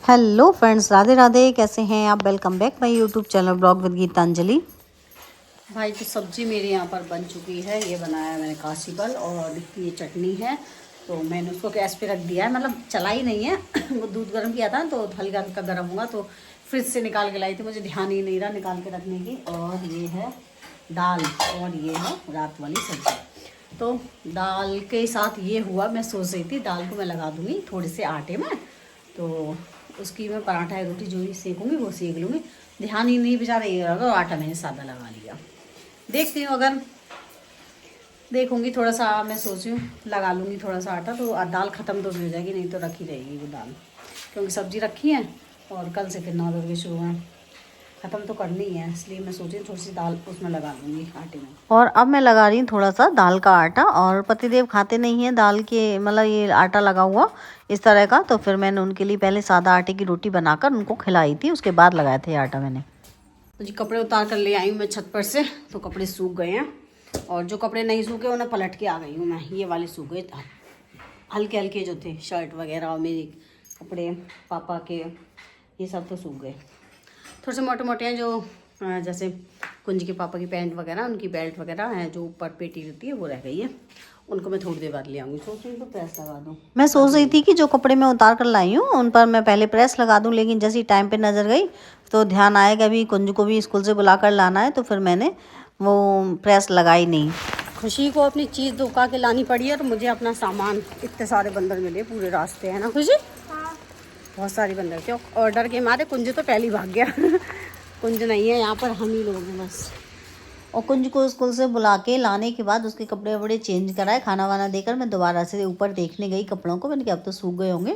Hello friends, Radhe Radhe. कैसे हैं आप? Welcome back my YouTube channel blog with Geetanjali. भाई तो सब्जी मेरी यहाँ पर बन चुकी है। ये बनाया मैंने काशीबल और ये चटनी है। तो मैंने उसको गैस पे रख दिया है, मतलब चला ही नहीं है। वो दूध गर्म किया था तो हल्का हल्का गर्म हुआ तो फ्रिज से निकाल के लाई थी, मुझे ध्यान ही नहीं रहा निकाल के रखने की। और ये है दाल और ये है रात वाली सब्जी। तो दाल के साथ ये हुआ, मैं सोच रही थी दाल को मैं लगा दूँगी थोड़े से आटे में, तो उसकी मैं पराठा या रोटी जो भी सेकूँगी वो सेक लूँगी। ध्यान ही नहीं बेचारा ये रहा, आटा मैंने सादा लगा लिया। देखती हूँ, अगर देखूँगी थोड़ा सा, मैं सोच रही हूँ लगा लूँगी थोड़ा सा आटा, तो दाल ख़त्म तो नहीं हो जाएगी, नहीं तो रखी रहेगी वो दाल, क्योंकि सब्ज़ी रखी है और कल से फिर 9 बजे शुरू है, ख़त्म तो करनी है। इसलिए मैं सोच रही हूँ थोड़ी सी दाल उसमें लगा लूँगी आटे में। और अब मैं लगा रही हूँ थोड़ा सा दाल का आटा। और पतिदेव खाते नहीं हैं दाल के, मतलब ये आटा लगा हुआ इस तरह का, तो फिर मैंने उनके लिए पहले सादा आटे की रोटी बनाकर उनको खिलाई थी, उसके बाद लगाया था ये आटा मैंने। तो जी कपड़े उतार कर ले आई हूँ मैं छत पर से, तो कपड़े सूख गए हैं। और जो कपड़े नहीं सूखे उन्हें पलट के आ गई हूँ मैं। ये वाले सूख गए, हल्के हल्के जो थे शर्ट वगैरह और मेरे कपड़े पापा के, ये सब तो सूख गए। थोड़े से मोटे मोटे हैं जो जैसे कुंज के पापा की पैंट वगैरह, उनकी बेल्ट वगैरह है जो ऊपर पेटी रहती है वो रह गई है, उनको मैं थोड़ी देर बाद ले आऊँगी। सोच रही हूँ तो प्रेस लगा दूँ। मैं सोच रही थी कि जो कपड़े मैं उतार कर लाई हूँ उन पर मैं पहले प्रेस लगा दूँ, लेकिन जैसे ही टाइम पे नज़र गई तो ध्यान आया कि अभी कुंज को भी स्कूल से बुला कर लाना है, तो फिर मैंने वो प्रेस लगाई नहीं। खुशी को अपनी चीज़ धोखा के लानी पड़ी है, और मुझे अपना सामान, इतने सारे बंदर मिले पूरे रास्ते, है ना खुशी? हाँ। बहुत सारी बंदर थे, ऑर्डर के मारे कुंज तो पहले ही भाग गया। कुंज नहीं है यहाँ पर, हम ही लोग हैं बस। और कुंज को स्कूल से बुला के लाने के बाद उसके कपड़े वपड़े चेंज कराए, खाना वाना देकर मैं दोबारा से ऊपर देखने गई कपड़ों को। मैंने कहा अब तो सूख गए होंगे,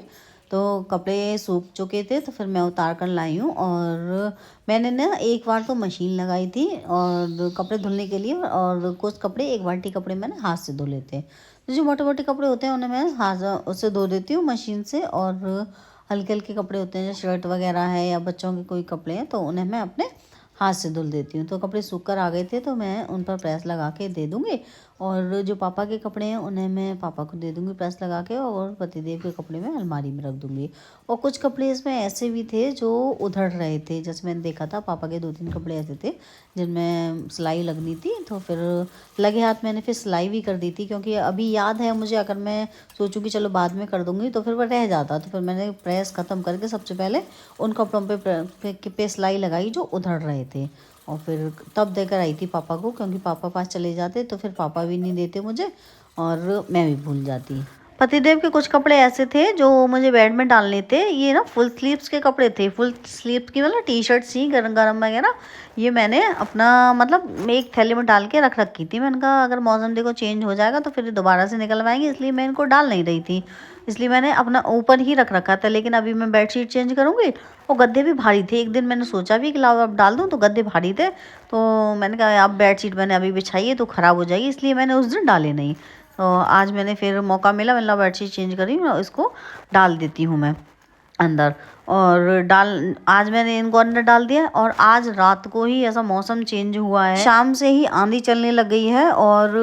तो कपड़े सूख चुके थे तो फिर मैं उतार कर लाई हूँ। और मैंने ना एक बार तो मशीन लगाई थी और कपड़े धुलने के लिए, और कुछ कपड़े, एक बाल्टी कपड़े मैंने हाथ से धो लेते हैं। तो जो मोटे मोटे कपड़े होते हैं उन्हें मैं हाथ उससे धो देती हूँ मशीन से, और हल्के हल्के कपड़े होते हैं जो शर्ट वगैरह है या बच्चों के कोई कपड़े हैं तो उन्हें मैं अपने हाथ से धुल देती हूँ। तो कपड़े सूख कर आ गए थे तो मैं उन पर प्रेस लगा के दे दूँगी, और जो पापा के कपड़े हैं उन्हें मैं पापा को दे दूँगी प्रेस लगा के, और पतिदेव के कपड़े मैं अलमारी में रख दूँगी। और कुछ कपड़े इसमें ऐसे भी थे जो उधड़ रहे थे, जैसे मैंने देखा था पापा के 2-3 कपड़े ऐसे थे जिनमें सिलाई लगनी थी, तो फिर लगे हाथ मैंने फिर सिलाई भी कर दी थी, क्योंकि अभी याद है मुझे, अगर मैं सोचूँ कि चलो बाद में कर दूँगी तो फिर वह रह जाता। तो फिर मैंने प्रेस ख़त्म करके सबसे पहले उन कपड़ों पे सिलाई लगाई जो उधड़ रहे थे, और फिर तब देकर आई थी पापा को, क्योंकि पापा पास चले जाते तो फिर पापा भी नहीं देते मुझे और मैं भी भूल जाती। पतिदेव के कुछ कपड़े ऐसे थे जो मुझे बेड में डालने थे। ये ना फुल स्लीव्स के कपड़े थे, फुल स्लीव्स की मतलब टी शर्ट सी गरम गरम वगैरह। ये मैंने अपना मतलब एक थैले में डाल के रख रखी थी। मैंने कहा अगर मौसम देखो चेंज हो जाएगा तो फिर दोबारा से निकलवाएंगे, इसलिए मैं इनको डाल नहीं रही थी, इसलिए मैंने अपना ऊपर ही रख रखा था। लेकिन अभी मैं बेडशीट चेंज करूँगी, और गद्दे भी भारी थे। एक दिन मैंने सोचा भी कि लाओ अब डाल दूँ, तो गद्दे भारी थे, तो मैंने कहा अब बेडशीट मैंने अभी बिछाई है तो ख़राब हो जाएगी, इसलिए मैंने उस दिन डाले नहीं। तो आज मैंने फिर मौका मिला, मतलब बेडशीट चेंज करी, इसको डाल देती हूँ मैं अंदर। और आज मैंने इनको अंदर डाल दिया। और आज रात को ही ऐसा मौसम चेंज हुआ है, शाम से ही आंधी चलने लग गई है, और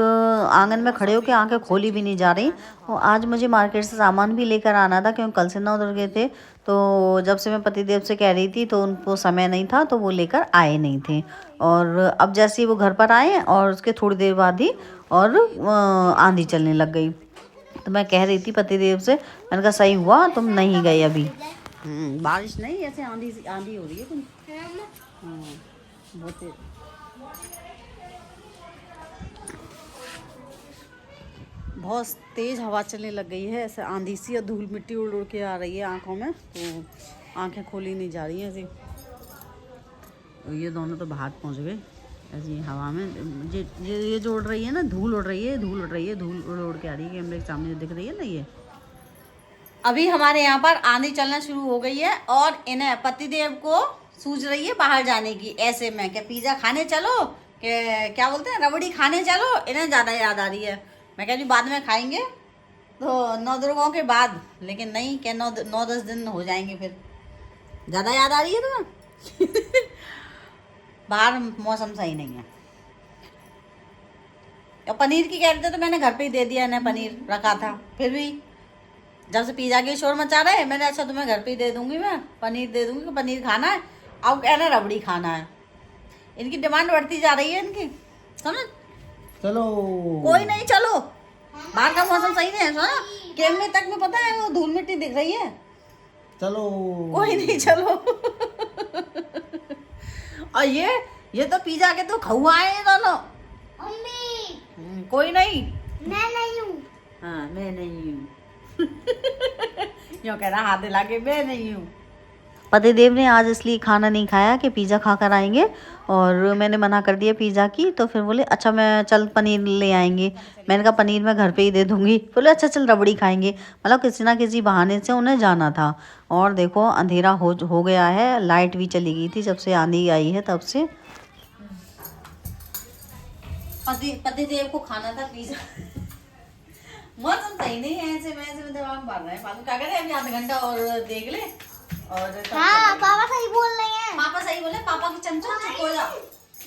आंगन में खड़े होकर आंखें खोली भी नहीं जा रही। और आज मुझे मार्केट से सामान भी लेकर आना था, क्योंकि कल से ना उधर गए थे, तो जब से मैं पतिदेव से कह रही थी तो उनको समय नहीं था, तो वो लेकर आए नहीं थे। और अब जैसे ही वो घर पर आए और उसके थोड़ी देर बाद ही और आंधी चलने लग गई। तो मैं कह रही थी पतिदेव से, मैंने कहा सही हुआ तुम नहीं गए अभी। बारिश नहीं, ऐसे आंधी आंधी हो रही है कुछ। हाँ बहुत बहुत तेज़ हवा चलने लग गई है, ऐसे आंधी सी, और धूल मिट्टी उड़ उड़ के आ रही है आंखों में, तो आंखें खोली नहीं जा रही हैं ऐसे। ये दोनों तो बाहर पहुंच गए ऐसी हवा में। ये जो उड़ रही है ना, धूल उड़ रही है, धूल उड़ रही है, धूल उड़ उड़ के आ रही है कैमरे के सामने जो दिख रही है ना। ये अभी हमारे यहाँ पर आंधी चलना शुरू हो गई है, और इन्हें पतिदेव को सूझ रही है बाहर जाने की। ऐसे में क्या पिज़्ज़ा खाने चलो, क्या बोलते हैं, रबड़ी खाने चलो, इन्हें ज़्यादा याद आ रही है। मैं कह रही बाद में खाएंगे तो 9 दुर्गों के बाद, लेकिन नहीं, क्या 9-10 दिन हो जाएंगे फिर। ज़्यादा याद आ रही है तुम्हें? बाहर मौसम सही नहीं है। और पनीर की कह रहे थे तो मैंने घर पे ही दे दिया, इन्हें पनीर रखा था, फिर भी जब से पिज्जा के शोर मचा रहे हैं, मैंने अच्छा तुम्हें घर पे ही दे दूंगी, मैं पनीर दे दूंगी, पनीर खाना है, अब कहना रबड़ी खाना है। इनकी डिमांड बढ़ती जा रही है इनकी, समझ। चलो कोई नहीं, चलो, बाहर का मौसम सही नहीं है, सुना कैमरे तक में पता है वो धूल मिट्टी दिख रही है। चलो कोई नहीं, चलो। और ये तो पिज्जा के तो खौआए हैं दोनों। कोई नहीं, मैं नहीं हूँ। हाँ मैं नहीं हूँ। क्यों कह रहा हाथ हिला के मैं नहीं हूँ। पतिदेव ने आज इसलिए खाना नहीं खाया कि पिज़्ज़ा खा कर आएंगे, और मैंने मना कर दिया पिज़्ज़ा की, तो फिर बोले अच्छा मैं चल पनीर ले आएंगे। मैंने कहा पनीर मैं घर पे ही दे दूंगी। बोले अच्छा चल रबड़ी खाएंगे। मतलब किसी ना किसी बहाने से उन्हें जाना था। और देखो अंधेरा हो गया है, लाइट भी चली गई थी जब से आंधी आई है तब से। पतिदेव को खाना था पिज़्ज़ा। मौसम सही नहीं है, ऐसे में दिमाग मार रहा है। फालतू क्या करें, अभी आधा घंटा और देख ले और तब हाँ चलेंगे। पापा सही बोल रहे हैं। पापा सही बोले, पापा की चमचा चुप हो जा।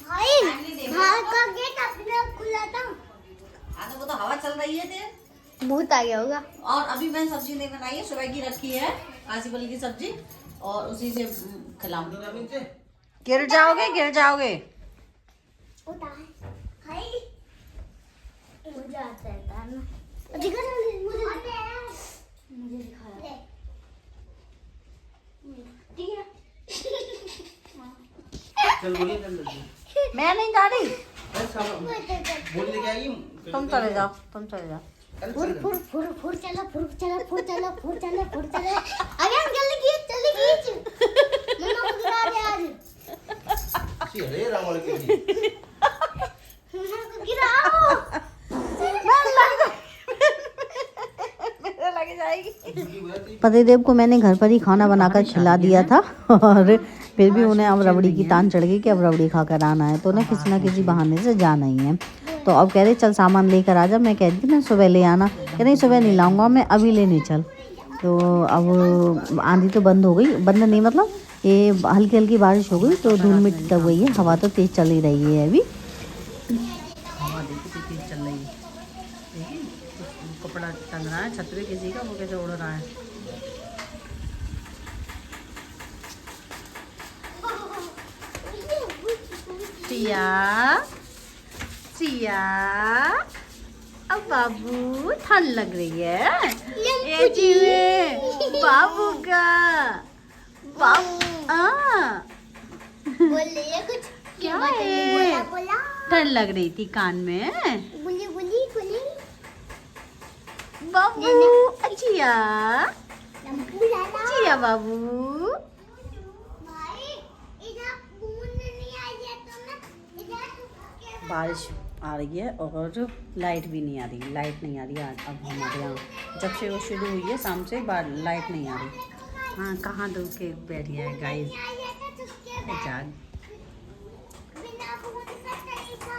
भाई Family देख घर लो। का गेट अपने खुला था। हाँ तो वो तो हवा चल रही है तेरे। भूत आ गया होगा। और अभी मैंने सब्जी नहीं बनाई है, सुबह की रखी है काशी फल की सब्जी, और उसी से खिलाऊंगी। गिर जाओगे, गिर जाओगे। उतार भाई मुझे आता है तारना। दिखा मुझे दिखा ठीक है। चल बोलिए चल मैं नहीं जा रही, बोल लेके आई तुम चले जाओ, तुम चले जाओ। फुर फुर फुर फुर चलो फुर चलो फुर चलो फुर चलो फुर चलो। अरे हम जल्दी खींच मम्मा को गिरा दे आज। सी अरे राम वाले की मम्मा को गिराओ। मेरे लग जाएगी। पतिदेव को मैंने घर पर ही खाना बनाकर खिला दिया था, और फिर भी उन्हें अब रबड़ी की तान चढ़ गई कि अब रबड़ी खाकर आना है, तो उन्हें किसी ना किसी बहाने से जाना ही है। तो अब कह रहे चल सामान लेकर आ जा। मैं कह रही थी मैं सुबह ले आना, कह नहीं सुबह नहीं लाऊंगा मैं, अभी लेने चल। तो अब आंधी तो बंद हो गई, बंद नहीं मतलब ये हल्की हल्की बारिश हो गई, तो धूल मिट्टी दब गई है, हवा तो तेज़ चल ही रही है अभी। हवा देखी कितनी चल रही है, देखी कपड़ा टंग रहा है छत पे किसी का, वो कैसे उड़ रहा है। सिया सिया, अब बाबू ठंड लग रही है। ये जीवे बाबू का बाबू बोलिए कुछ क्या है? बोला ठंड लग रही थी कान में। बोली बोली बोली बाबू जिया लाला जिया बाबू। भाई इधर बूंद नहीं आई है तो मैं इधर बारिश आ रही है और लाइट भी नहीं आ रही, लाइट नहीं आ रही आज अब हमारे यहाँ। जब से वो शुरू हुई है शाम से लाइट नहीं आ रही। हाँ कहाँ दूर के बैठी है गाइस, जाग। बिना बूंद का तरीका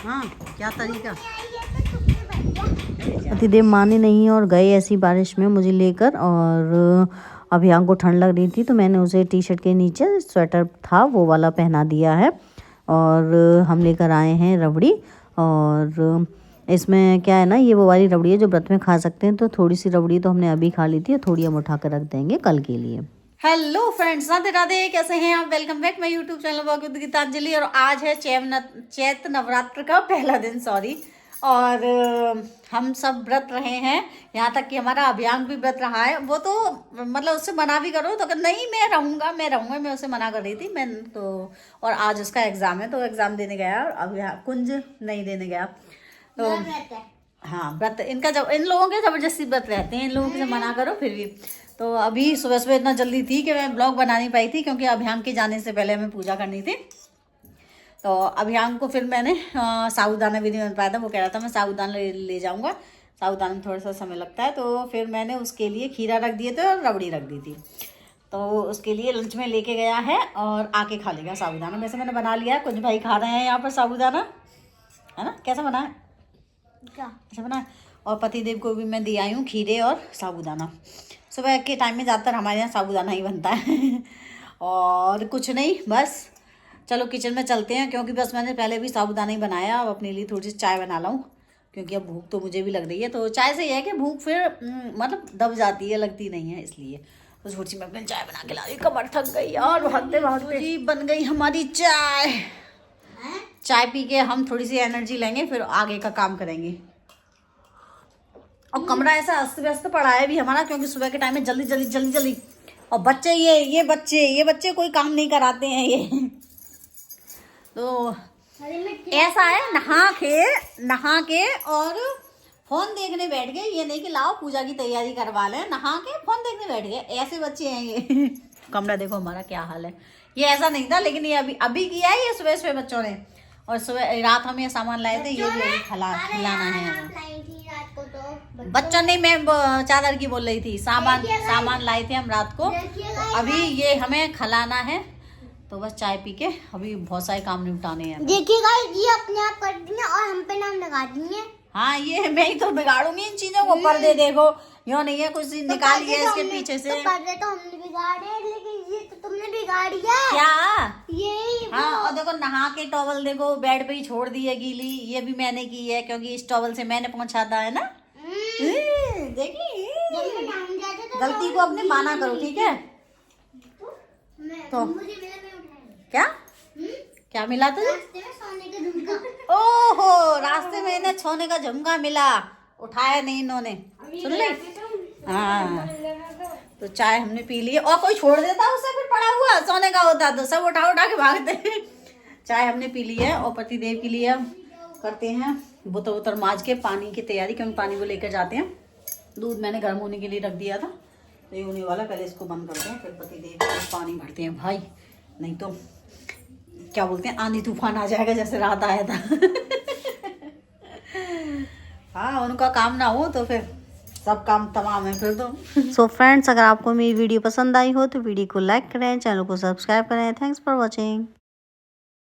हाँ क्या तरीका। आई है तो तुमने बढ़िया। पतिदेव माने नहीं और गए ऐसी बारिश में मुझे लेकर, और अभियान को ठंड लग रही थी तो मैंने उसे टी शर्ट के नीचे स्वेटर था वो वाला पहना दिया है। और हम लेकर आए हैं रबड़ी, और इसमें क्या है ना, ये वो वाली रबड़ी है जो व्रत में खा सकते हैं, तो थोड़ी सी रबड़ी तो हमने अभी खा ली थी और थोड़ी हम उठा कर रख देंगे कल के लिए। हेलो फ्रेंड्स, राधे राधे, कैसे हैं आप? Welcome back my YouTube channel Bhagwat Geetanjali. और आज है चैत्र नवरात्र का पहला दिन, सॉरी। और हम सब व्रत रहे हैं, यहाँ तक कि हमारा अभियांग भी व्रत रहा है। वो तो मतलब उससे मना भी करो तो नहीं मैं रहूँगा मैं उसे मना कर रही थी मैं तो। और आज उसका एग्ज़ाम है तो एग्ज़ाम देने गया, और अब यहाँ कुंज नहीं देने गया तो। हाँ व्रत इनका, जब इन लोगों के ज़बरदस्ती व्रत रहते हैं, इन लोगों से मना करो फिर भी। तो अभी सुबह सुबह इतना जल्दी थी कि मैं ब्लॉग बना नहीं पाई थी, क्योंकि अभियांग के जाने से पहले हमें पूजा करनी थी। तो अभियांग को फिर मैंने साबूदाना भी नहीं बन पाया था, वो कह रहा था मैं साबूदाना ले जाऊँगा, साबूदाना में थोड़ा सा समय लगता है। तो फिर मैंने उसके लिए खीरा रख दिए थे और रबड़ी रख दी थी, तो उसके लिए लंच में लेके गया है और आके खा लेगा साबूदाना। वैसे मैंने बना लिया है, कुछ भाई खा रहे हैं यहाँ पर साबूदाना, है ना? कैसा बना है? अच्छा बना है। और पतिदेव को भी मैं दे आई हूँ खीरे और साबूदाना। सुबह के टाइम में ज़्यादातर हमारे यहाँ साबूदाना ही बनता है। और कुछ नहीं, बस चलो किचन में चलते हैं, क्योंकि बस मैंने पहले भी साबूदाना ही बनाया, अब अपने लिए थोड़ी सी चाय बना लाऊँ क्योंकि अब भूख तो मुझे भी लग रही है। तो चाय से ये है कि भूख फिर मतलब दब जाती है, लगती नहीं है, इसलिए तो छोटी मैं अपने चाय बना के ला रही। कमर थक गई और भागते भागते जी बन गई हमारी चाय। चाय पी के हम थोड़ी सी एनर्जी लेंगे, फिर आगे का काम करेंगे। और कमरा ऐसा अस्त व्यस्त पड़ा है भी हमारा, क्योंकि सुबह के टाइम में जल्दी जल्दी जल्दी जल्दी, और बच्चे ये बच्चे कोई काम नहीं कराते हैं ये। तो ऐसा है, नहा के और फोन देखने बैठ गए। ये नहीं कि लाओ पूजा की तैयारी करवा लें, नहा के फोन देखने बैठ गए। ऐसे बच्चे हैं ये। कमरा देखो हमारा क्या हाल है। ये ऐसा नहीं था, लेकिन ये अभी किया है ये सुबह बच्चों ने। और सुबह रात हम ये सामान लाए थे, ये भी अभी खिलाना है हमें। बच्चों ने, मैं चादर की बोल रही थी, सामान लाए थे हम रात को। तो अभी ये हमें खिलाना है, तो बस चाय पी के अभी बहुत सारे काम निपटाने हैं। देखिएगा ये अपने आप कर दिए और हम पे नाम लगा दिए। हाँ, ये मैं ही तो बिगाड़ूंगी इन चीजों को। पर्दे देखो, यो नहीं है कुछ निकालिए इसके पीछे से। तो पर्दे तो हमने बिगाड़े, लेकिन ये तो तुमने बिगाड़िया क्या? ये हाँ, और देखो नहा के टॉवल देखो बेड पे ही छोड़ दी है गीली। ये भी मैंने की है, क्योंकि इस टॉवल से मैंने पहुंचा था, है ना। देखिए, गलती को अपने माना करो, ठीक है। तो क्या मिला तुझे? सोने का झुमका। ओहो, रास्ते में इन्हें सोने का झुमका मिला, उठाया नहीं इन्होंने, सुन ले। हाँ, तो चाय हमने पी ली। और कोई छोड़ देता उसे, फिर पड़ा हुआ सोने का होता तो सब उठा के भागते। चाय हमने पी ली है, और पतिदेव के लिए करते हैं बोतल माज के पानी की तैयारी, क्योंकि पानी वो लेकर जाते हैं। दूध मैंने गर्म होने के लिए रख दिया था, तो ये होने वाला। पहले इसको बंद करते हैं, फिर पतिदेव को पानी भरते हैं भाई, नहीं तो क्या बोलते हैं, आंधी तूफान आ जाएगा, जैसे रात आया था। हाँ, उनका काम ना हो तो फिर सब काम तमाम है फिर तो। सो फ्रेंड्स, अगर आपको मेरी वीडियो पसंद आई हो तो वीडियो को लाइक करें, चैनल को सब्सक्राइब करें। Thanks for watching.